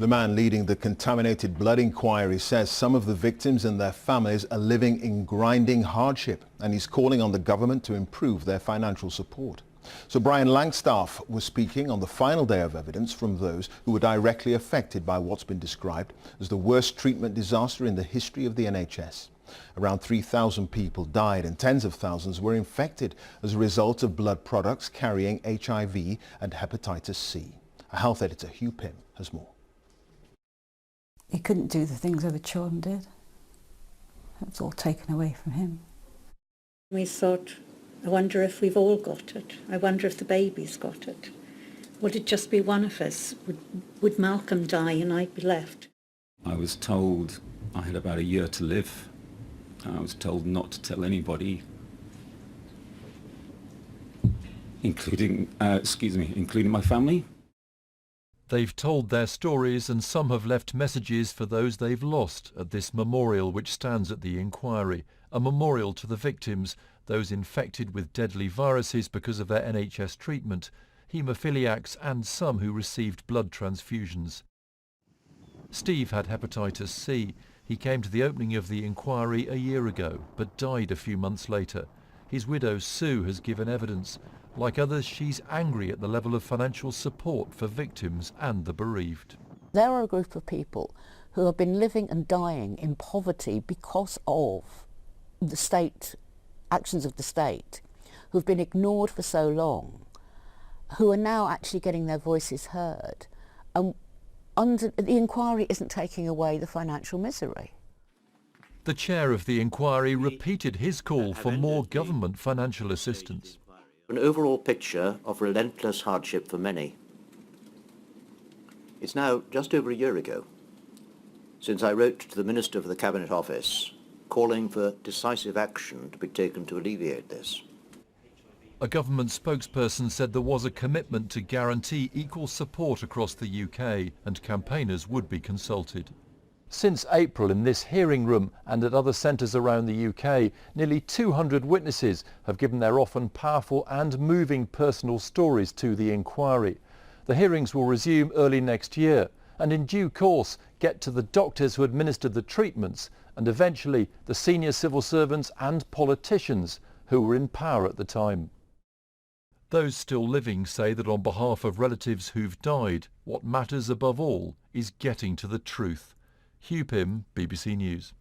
The man leading the contaminated blood inquiry says some of the victims and their families are living in grinding hardship, and he's calling on the government to improve their financial support. So Brian Langstaff was speaking on the final day of evidence from those who were directly affected by what's been described as the worst treatment disaster in the history of the NHS. Around 3,000 people died and tens of thousands were infected as a result of blood products carrying HIV and hepatitis C. Our health editor Hugh Pym has more. He couldn't do the things other children did. It was all taken away from him. We thought, I wonder if we've all got it. I wonder if the baby's got it. Would it just be one of us? Would Malcolm die and I'd be left? I was told I had about a year to live. I was told not to tell anybody, including my family. They've told their stories and some have left messages for those they've lost at this memorial which stands at the inquiry, a memorial to the victims, those infected with deadly viruses because of their NHS treatment, haemophiliacs and some who received blood transfusions. Steve had hepatitis C. He came to the opening of the inquiry a year ago, but died a few months later. His widow Sue has given evidence. Like others, she's angry at the level of financial support for victims and the bereaved. There are a group of people who have been living and dying in poverty because of the state, actions of the state, who have been ignored for so long, who are now actually getting their voices heard. The inquiry isn't taking away the financial misery. The chair of the inquiry repeated his call for more government financial assistance. An overall picture of relentless hardship for many. It's now just over a year ago since I wrote to the Minister for the Cabinet Office calling for decisive action to be taken to alleviate this. A government spokesperson said there was a commitment to guarantee equal support across the UK and campaigners would be consulted. Since April, in this hearing room and at other centres around the UK, nearly 200 witnesses have given their often powerful and moving personal stories to the inquiry. The hearings will resume early next year and in due course get to the doctors who administered the treatments and eventually the senior civil servants and politicians who were in power at the time. Those still living say that on behalf of relatives who've died, what matters above all is getting to the truth. Hugh Pym, BBC News.